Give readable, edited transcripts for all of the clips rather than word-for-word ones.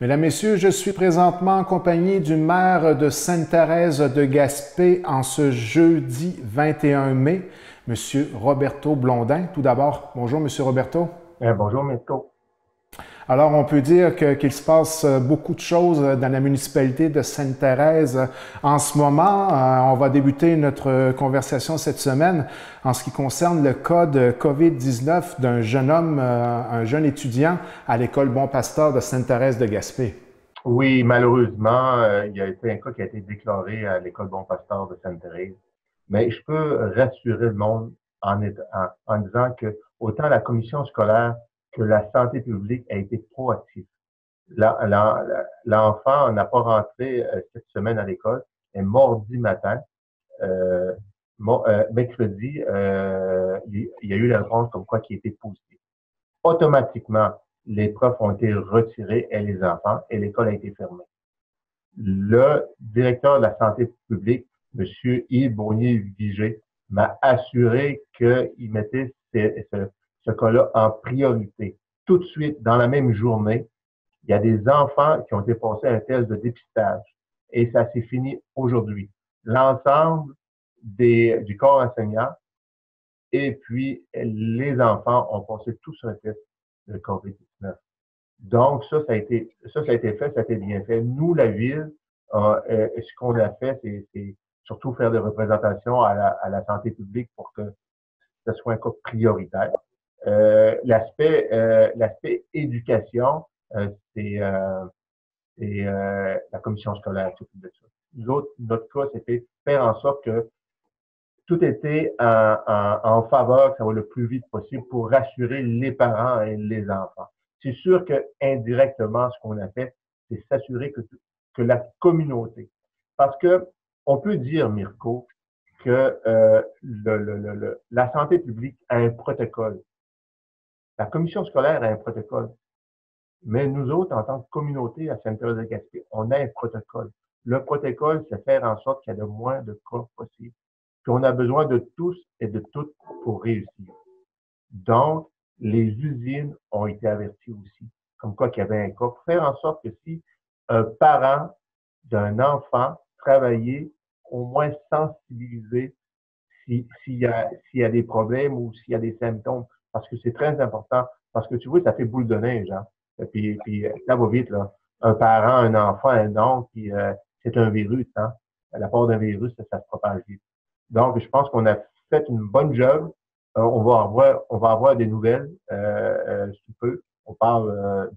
Mesdames, Messieurs, je suis présentement en compagnie du maire de Sainte-Thérèse de Gaspé en ce jeudi 21 mai, Monsieur Roberto Blondin. Tout d'abord, bonjour Monsieur Roberto. Bonjour, Mirko. Alors, on peut dire qu'il se passe beaucoup de choses dans la municipalité de Sainte-Thérèse en ce moment. On va débuter notre conversation cette semaine en ce qui concerne le cas de COVID-19 d'un jeune homme, un jeune étudiant à l'école Bon Pasteur de Sainte-Thérèse de Gaspé. Oui, malheureusement, il y a été un cas qui a été déclaré à l'école Bon Pasteur de Sainte-Thérèse. Mais je peux rassurer le monde en disant que autant la commission scolaire que la santé publique a été proactive. L'enfant n'a pas rentré cette semaine à l'école, et mardi matin, euh, mercredi, il y a eu la réponse comme quoi qui était positive. Automatiquement, les profs ont été retirés et les enfants, et l'école a été fermée. Le directeur de la santé publique, M. Yves Bournier-Vigé, m'a assuré qu'il mettait ce cas-là en priorité. Tout de suite, dans la même journée, il y a des enfants qui ont été passés à un test de dépistage et ça s'est fini aujourd'hui. L'ensemble du corps enseignant et puis les enfants ont passé tous un test de COVID-19. Donc, ça a été fait, ça a été bien fait. Nous, la ville, ce qu'on a fait, c'est surtout faire des représentations à la santé publique pour que ce soit un cas prioritaire. L'aspect éducation, euh, c'est euh, la commission scolaire qui s'occupe de ça. Nous autres, notre cas, c'était faire en sorte que tout était en faveur que ça va le plus vite possible pour rassurer les parents et les enfants. C'est sûr que indirectement, ce qu'on a fait, c'est s'assurer que la communauté, parce que on peut dire, Mirko, que la santé publique a un protocole. La commission scolaire a un protocole. Mais nous autres, en tant que communauté à Sainte-Thérèse-de-Gaspé, on a un protocole. Le protocole, c'est faire en sorte qu'il y ait le moins de cas possible. Puis on a besoin de tous et de toutes pour réussir. Donc, les usines ont été averties aussi, comme quoi qu'il y avait un cas, pour faire en sorte que si un parent d'un enfant travaillait, au moins sensibiliser s'il y a des problèmes ou s'il y a des symptômes, parce que c'est très important, parce que tu vois, ça fait boule de neige, hein. Puis ça va vite, là. Un parent, un enfant, un oncle, puis c'est un virus, hein. La part d'un virus, ça se propage vite. Donc, je pense qu'on a fait une bonne job. On va avoir des nouvelles sous peu. On parle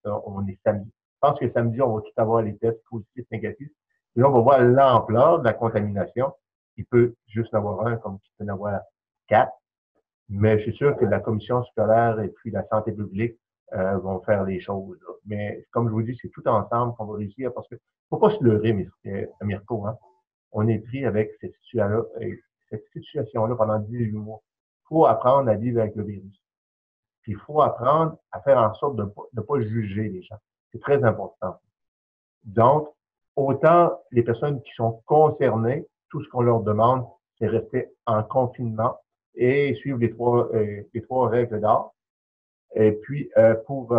on est samedi. Je pense que samedi, on va tout avoir les tests positifs, négatifs. Et là, on va voir l'ampleur de la contamination. Il peut juste en avoir un, comme il peut en avoir quatre. Mais je suis sûr que la commission scolaire et puis la santé publique vont faire les choses. Là. Mais comme je vous dis, c'est tout ensemble qu'on va réussir parce que faut pas se leurrer, Mirko. Hein? On est pris avec cette situation-là pendant 18 mois. Il faut apprendre à vivre avec le virus. Puis il faut apprendre à faire en sorte de ne pas juger les gens. C'est très important. Donc, autant les personnes qui sont concernées, tout ce qu'on leur demande, c'est rester en confinement et suivre les trois règles d'art. Et puis, pour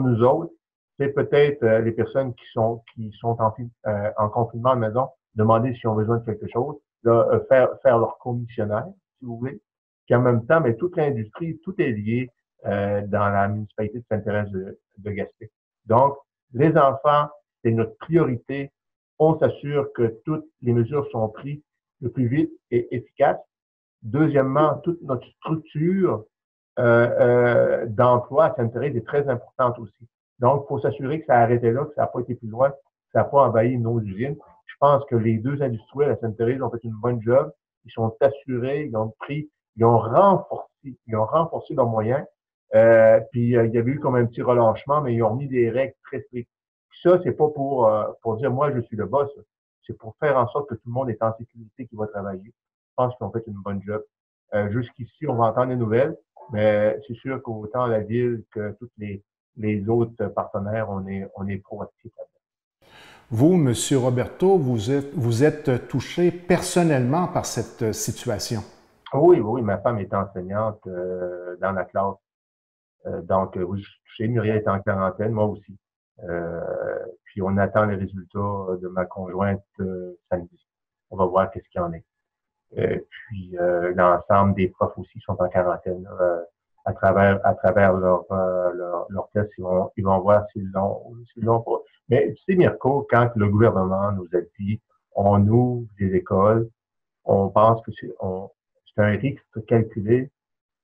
nous autres, c'est peut-être les personnes qui sont en confinement à la maison, demander s'ils ont besoin de quelque chose, là, faire leur commissionnaire, si vous voulez. Puis en même temps, mais toute l'industrie, tout est lié dans la municipalité de Sainte-Thérèse de Gaspé. Donc, les enfants, c'est notre priorité. On s'assure que toutes les mesures sont prises le plus vite et efficace. Deuxièmement, toute notre structure d'emploi à Sainte-Thérèse est très importante aussi. Donc, il faut s'assurer que ça a arrêté là, que ça n'a pas été plus loin, que ça n'a pas envahi nos usines. Je pense que les deux industriels à Sainte-Thérèse ont fait une bonne job. Ils sont assurés, ils ont renforcé leurs moyens. Puis il y avait eu comme un petit relâchement, mais ils ont mis des règles très strictes. Puis ça, c'est pas pour dire moi je suis le boss. C'est pour faire en sorte que tout le monde est en sécurité qui va travailler. Je pense qu'ils ont fait une bonne job. Jusqu'ici, on va entendre des nouvelles, mais c'est sûr qu'autant la ville que tous les autres partenaires, on est proactifs. Vous, Monsieur Roberto, vous êtes touché personnellement par cette situation. Oui, oui, ma femme est enseignante dans la classe. Donc, oui, je suis touché. Muriel est en quarantaine, moi aussi. Puis on attend les résultats de ma conjointe samedi. On va voir qu'est-ce qu'il y en est. Puis l'ensemble des profs aussi sont en quarantaine. À travers leur test, ils vont voir s'ils l'ont pas. Mais tu sais, Mirko, quand le gouvernement nous a dit on ouvre des écoles, on pense que c'est un risque calculé.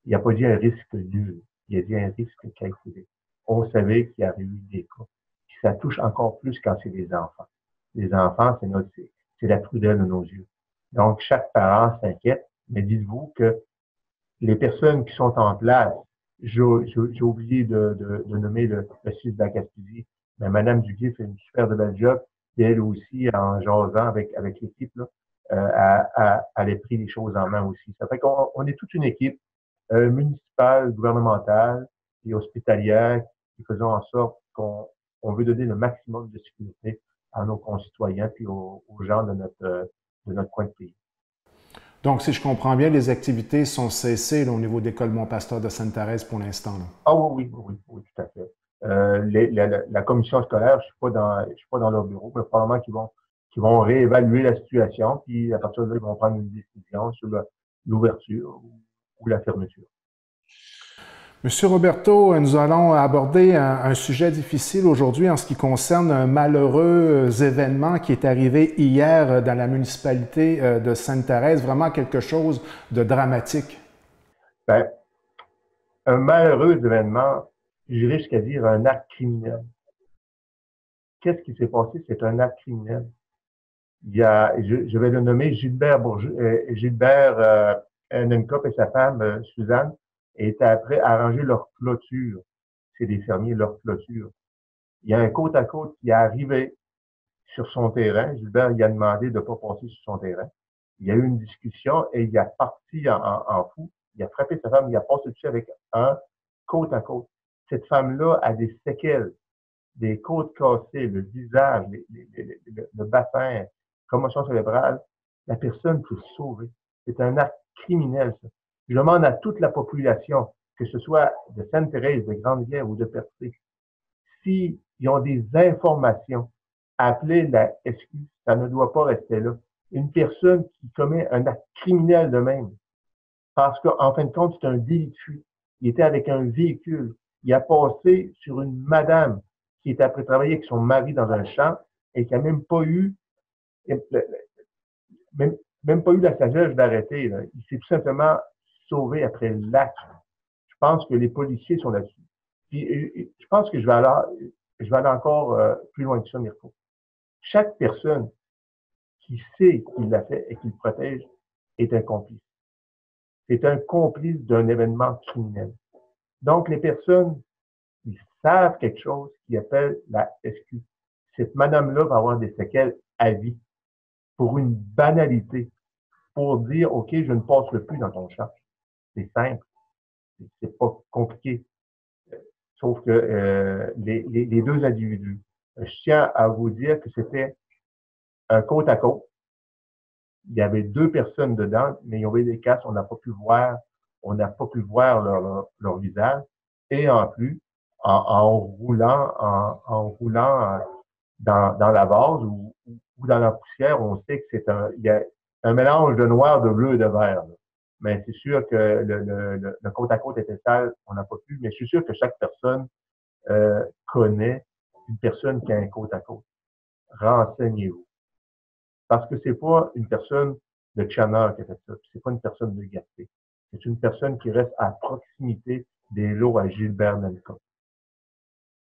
Il n'a pas dit un risque nul. Il a dit un risque calculé. On savait qu'il y avait eu des cas. Puis ça touche encore plus quand c'est des enfants. Les enfants, c'est la prudelle de nos yeux. Donc, chaque parent s'inquiète, mais dites-vous que les personnes qui sont en place, j'ai oublié de nommer le CIS de la Gaspésie, mais Mme Duguay fait une super de belle job, et elle aussi, en jasant avec l'équipe, là, elle a pris les choses en main aussi. Ça fait qu'on est toute une équipe municipale, gouvernementale et hospitalière qui faisons en sorte qu'on veut donner le maximum de sécurité à nos concitoyens puis aux gens de notre coin de pays. Donc, si je comprends bien, les activités sont cessées là, au niveau de l'École Mont-Pasteur de Sainte-Thérèse pour l'instant. Ah oui, tout à fait. La commission scolaire, je suis pas dans leur bureau, mais probablement qu'ils vont réévaluer la situation, puis à partir de là, ils vont prendre une décision sur l'ouverture ou la fermeture. Monsieur Roberto, nous allons aborder un sujet difficile aujourd'hui en ce qui concerne un malheureux événement qui est arrivé hier dans la municipalité de Sainte-Thérèse, vraiment quelque chose de dramatique. Ben, un malheureux événement, j'irais jusqu'à dire un acte criminel. Qu'est-ce qui s'est passé? C'est un acte criminel. Je vais le nommer Gilbert Nenkop et sa femme Suzanne étaient après arranger leur clôture. C'est des fermiers, leur clôture. Il y a un côte à côte qui est arrivé sur son terrain. Gilbert, il a demandé de ne pas passer sur son terrain. Il y a eu une discussion et il a parti en fou. Il a frappé sa femme, il a passé dessus avec un côte à côte. Cette femme-là a des séquelles, des côtes cassées, le visage, le bassin, commotion cérébrale. La personne peut se sauver. C'est un acte criminel, ça. Je demande à toute la population, que ce soit de Sainte-Thérèse, de Grande-Guerre ou de Percé, s'ils ont des informations, appelez la SQ. Ça ne doit pas rester là. Une personne qui commet un acte criminel de même, parce qu'en fin de compte, c'est un délit de fuite. Il était avec un véhicule. Il a passé sur une madame qui était après travailler avec son mari dans un champ et qui a même pas eu même pas eu la sagesse d'arrêter. Il s'est tout simplement sauvé après l'acte. Je pense que les policiers sont là-dessus. Puis, je pense que je vais aller encore plus loin que ça, Mirko. Chaque personne qui sait qu'il l'a fait et qui le protège est un complice. C'est un complice d'un événement criminel. Donc, les personnes qui savent quelque chose, qui appellent la SQ, cette madame-là va avoir des séquelles à vie pour une banalité, pour dire, OK, je ne passe plus dans ton champ. C'est simple. C'est pas compliqué. Sauf que les deux individus, je tiens à vous dire que c'était un côte à côte. Il y avait deux personnes dedans, mais ils avaient des casques, on n'a pas pu voir leur visage. Et en plus, en roulant dans la vase ou dans la poussière, on sait que il y a un mélange de noir, de bleu et de vert. Là. Mais c'est sûr que le côte à côte était sale, on n'a pas pu, mais je suis sûr que chaque personne connaît une personne qui a un côte à côte. Renseignez-vous. Parce que c'est pas une personne de Tchana qui a fait ça, c'est pas une personne de Gaspé. C'est une personne qui reste à proximité des lots à Gilbert Nelka.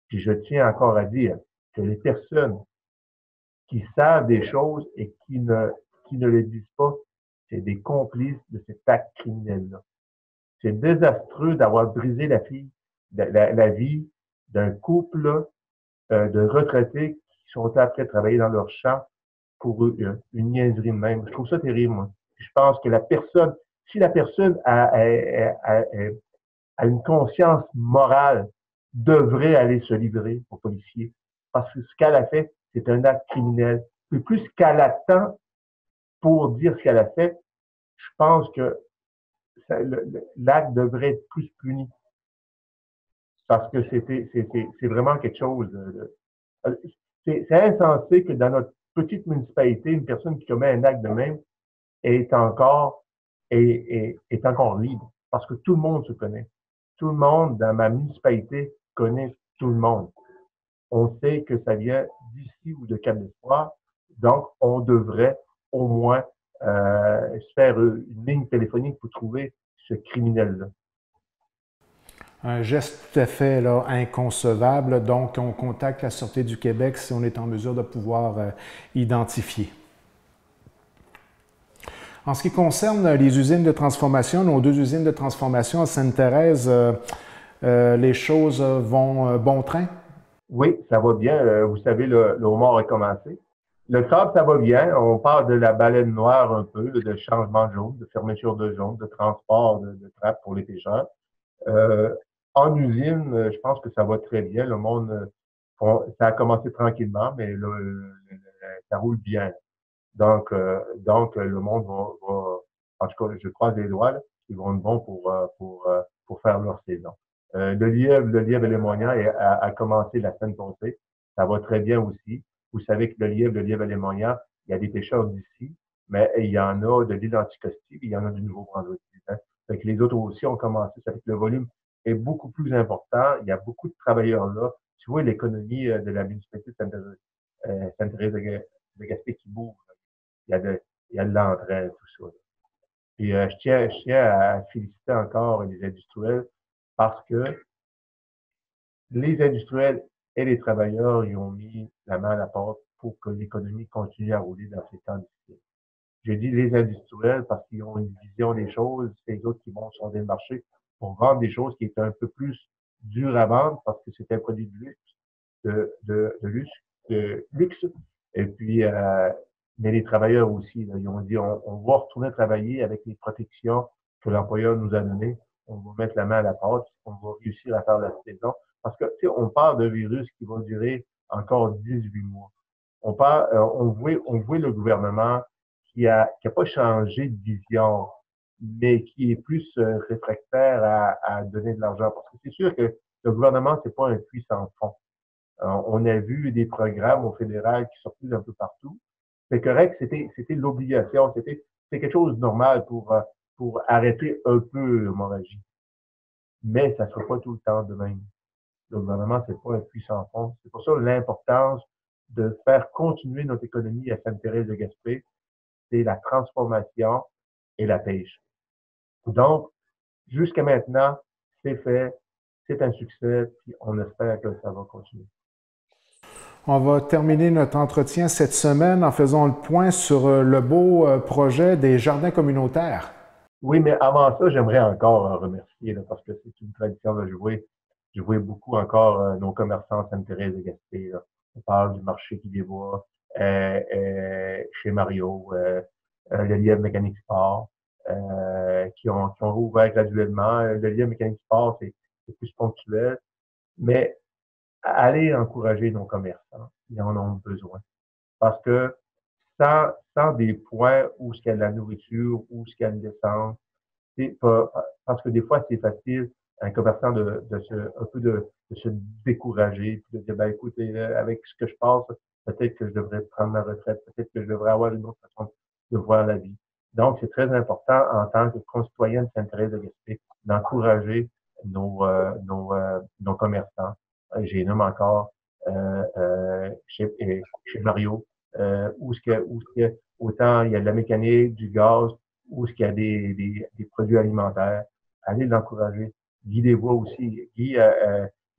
Puis je tiens encore à dire que les personnes qui savent des choses et qui ne les disent pas, c'est des complices de cet acte criminel-là. C'est désastreux d'avoir brisé la vie d'un couple de retraités qui sont après travailler dans leur champ pour une niaiserie de même. Je trouve ça terrible, moi. Je pense que si la personne a une conscience morale, devrait aller se livrer aux policiers. Parce que ce qu'elle a fait, c'est un acte criminel. Et plus qu'elle attend pour dire ce qu'elle a fait, je pense que l'acte devrait être plus puni. parce que c'est vraiment quelque chose c'est insensé que dans notre petite municipalité, une personne qui commet un acte de même est encore, est encore libre. Parce que tout le monde se connaît. Tout le monde dans ma municipalité connaît tout le monde. On sait que ça vient d'ici ou de Cap-d'Espoir. Donc, on devrait au moins se faire une ligne téléphonique pour trouver ce criminel-là. Un geste tout à fait là, inconcevable. Donc, on contacte la Sûreté du Québec si on est en mesure de pouvoir identifier. En ce qui concerne les usines de transformation, nos 2 usines de transformation à Sainte-Thérèse, les choses vont bon train? Oui, ça va bien. Vous savez, le homard a commencé. Le crabe, ça va bien. On parle de la baleine noire un peu, de changement de zone, de fermeture de zone, de transport de trappe pour les pêcheurs. Euh, En usine, je pense que ça va très bien. Le monde, ça a commencé tranquillement, mais ça roule bien. Donc le monde en tout cas, je croise les doigts, là, ils vont être bons pour faire leur saison. Le lièvre et le moignon a commencé la semaine passée. Ça va très bien aussi. Vous savez que le lièvre et le moignon, il y a des pêcheurs d'ici, mais il y en a de l'île Anticosti, il y en a du Nouveau-Brunswick. Hein. Fait que les autres aussi ont commencé. Ça fait que le volume est beaucoup plus important. Il y a beaucoup de travailleurs là. Tu vois l'économie de la municipalité de Sainte-Thérèse de Gaspé qui bouge. Il y a de l'entraide, tout ça. Puis je tiens à féliciter encore les industriels parce que les industriels et les travailleurs, ils ont mis la main à la porte pour que l'économie continue à rouler dans ces temps difficiles. Je dis les industriels parce qu'ils ont une vision des choses, c'est les autres qui vont sur des marchés pour vendre des choses qui étaient un peu plus dures à vendre parce que c'était un produit de luxe, de luxe. Et puis, mais les travailleurs aussi, là, ils ont dit, on va retourner travailler avec les protections que l'employeur nous a données. On va mettre la main à la pâte, on va réussir à faire la saison. Parce que, tu sais, on parle d'un virus qui va durer encore 18 mois. On voit le gouvernement qui a pas changé de vision, mais qui est plus réfractaire à donner de l'argent. Parce que c'est sûr que le gouvernement, c'est pas un puits sans fond. On a vu des programmes au fédéral qui sortent un peu partout. C'est correct, c'était l'obligation, c'est quelque chose de normal pour arrêter un peu l'hémorragie. Mais ça ne sera pas tout le temps de même. Le gouvernement, c'est pas un puissant fond. C'est pour ça l'importance de faire continuer notre économie à Sainte-Thérèse de Gaspé, c'est la transformation et la pêche. Donc, jusqu'à maintenant, c'est fait, c'est un succès, puis on espère que ça va continuer. On va terminer notre entretien cette semaine en faisant le point sur le beau projet des jardins communautaires. Oui, mais avant ça, j'aimerais encore remercier, là, parce que c'est une tradition de jouer beaucoup encore nos commerçants à Sainte-Thérèse de Gaspé. Là. On parle du marché qui débois, chez Mario, le Lièvre Mécanique Sport, qui ont rouvert graduellement. Le Lièvre Mécanique Sport, c'est plus ponctuel, mais allez encourager nos commerçants. Ils en ont besoin. Parce que sans des points où il y a de la nourriture, où il y a une descente, c'est pas, parce que des fois, c'est facile, un commerçant de se décourager, puis de dire, ben, écoutez, avec ce que je passe, peut-être que je devrais prendre ma retraite, peut-être que je devrais avoir une autre façon de voir la vie. Donc, c'est très important en tant que concitoyen de Sainte-Thérèse de Gaspé d'encourager nos commerçants. J'ai nommé encore chez Mario, où ce que autant il y a de la mécanique, du gaz, où ce qu'il y a des produits alimentaires. Allez l'encourager. Guy Desvois aussi. Guy,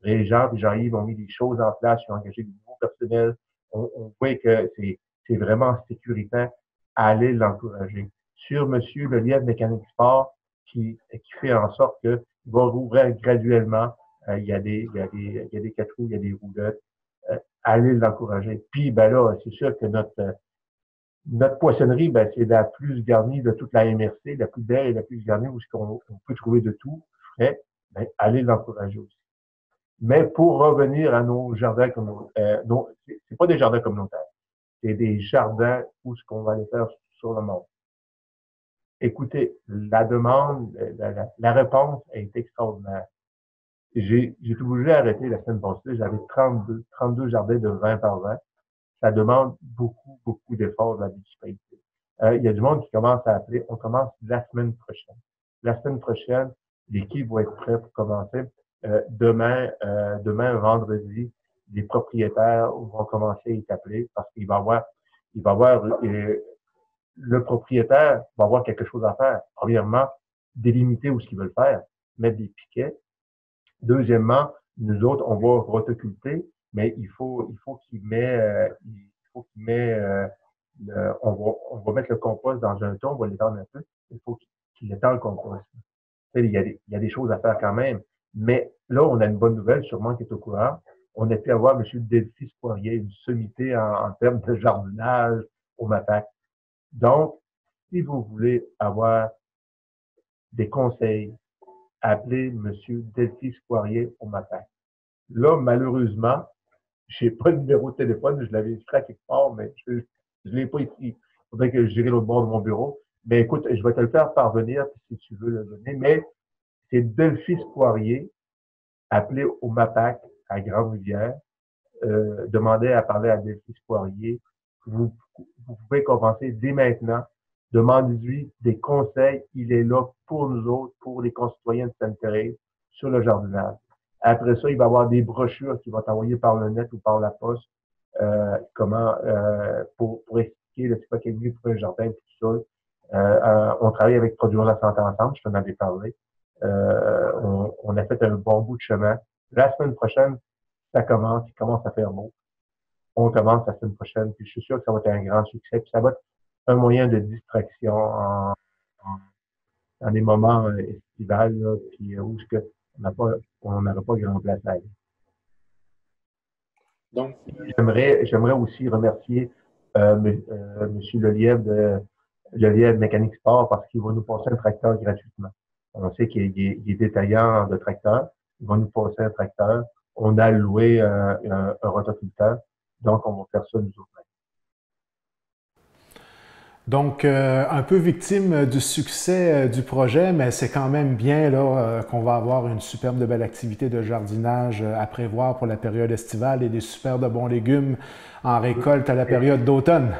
Régent et Jean-Yves ont mis des choses en place, ils ont engagé du nouveau personnel. On voit que c'est vraiment sécuritaire. Allez l'encourager. Sur Monsieur le Lièvre Mécanique Sport, qui fait en sorte qu'il va rouvrir graduellement. Il y a des 4 roues, il y a des roulettes. Allez l'encourager. Puis, ben là, c'est sûr que notre poissonnerie, ben, c'est la plus garnie de toute la MRC, la plus belle et la plus garnie où on peut trouver de tout frais. Ben, allez l'encourager aussi. Mais pour revenir à nos jardins communautaires, c'est pas des jardins communautaires, c'est des jardins où ce qu'on va aller faire sur le monde. Écoutez, la demande, la réponse est extraordinaire. J'ai tout bougé arrêter la semaine passée. J'avais 32 jardins de 20 par 20. Ça demande beaucoup, beaucoup d'efforts de la municipalité. Il y a du monde qui commence à appeler. On commence la semaine prochaine. La semaine prochaine, l'équipe va être prête pour commencer. Demain, vendredi, les propriétaires vont commencer à être appelés parce qu'il va y avoir, le propriétaire va avoir quelque chose à faire. Premièrement, délimiter où ce qu'ils veulent faire, mettre des piquets. Deuxièmement, nous autres, on va rotoculter, mais il faut qu'il met, on va mettre le compost dans un ton, on va l'étendre un peu. Il faut qu'il étend le compost. Il y a des choses à faire quand même. Mais là, on a une bonne nouvelle, sûrement qui est au courant. On a pu avoir M. Delphis Poirier, une sommité en termes de jardinage au MAPAC. Donc, si vous voulez avoir des conseils, appelez M. Delphis Poirier au MAPAC. Là, malheureusement, j'ai pas le numéro de téléphone, je l'avais écrit à quelque part, mais je l'ai pas ici. Il faudrait que j'irai l'autre bord de mon bureau. Mais écoute, je vais te le faire parvenir si tu veux le donner. Mais c'est Delphis Poirier, appelé au MAPAC à Grande-Rivière. Demandez à parler à Delphis Poirier. Vous pouvez commencer dès maintenant. Demandez-lui des conseils. Il est là pour nous autres, pour les concitoyens de Sainte-Thérèse, sur le jardinage. Après ça, il va y avoir des brochures qui vont être envoyées par le net ou par la poste, pour expliquer c'est pas quel mieux pour un jardin et tout ça. On travaille avec Produire la santé ensemble, je t'en avais parlé. On a fait un bon bout de chemin. La semaine prochaine, il commence à faire beau. On commence la semaine prochaine, puis je suis sûr que ça va être un grand succès, puis ça va être un moyen de distraction dans les moments estivales, là, puis où est-ce que on n'aurait pas grand place à aller. Donc, j'aimerais aussi remercier M. Lelièvre Mécanique Sport parce qu'il va nous passer un tracteur gratuitement. On sait qu'il est détaillant de tracteurs. Il va nous passer un tracteur. On a loué un rotoculteur. Donc, on va faire ça nous autres. Donc, un peu victime du succès du projet, mais c'est quand même bien là qu'on va avoir une superbe de belle activité de jardinage à prévoir pour la période estivale et des super de bons légumes en récolte à la période d'automne.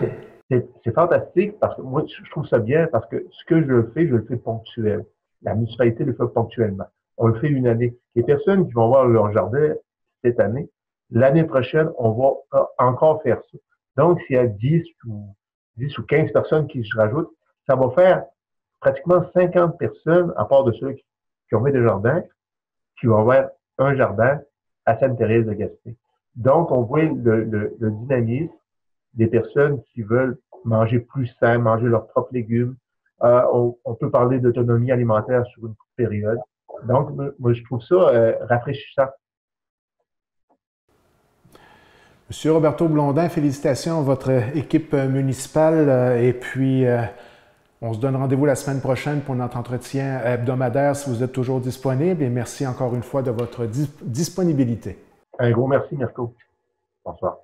C'est fantastique parce que moi, je trouve ça bien parce que ce que je le fais ponctuel. La municipalité le fait ponctuellement. On le fait une année. Les personnes qui vont voir leur jardin cette année, l'année prochaine, on va encore faire ça. Donc, s'il y a 10 ou 15 personnes qui se rajoutent, ça va faire pratiquement 50 personnes, à part de ceux qui ont fait des jardins, qui vont avoir un jardin à Sainte-Thérèse de Gaspé. Donc, on voit le dynamisme des personnes qui veulent manger plus sain, manger leurs propres légumes. On peut parler d'autonomie alimentaire sur une courte période. Donc, moi, je trouve ça rafraîchissant. Monsieur Roberto Blondin, félicitations à votre équipe municipale et puis on se donne rendez-vous la semaine prochaine pour notre entretien hebdomadaire si vous êtes toujours disponible et merci encore une fois de votre disponibilité. Un gros merci, Mirko. Bonsoir.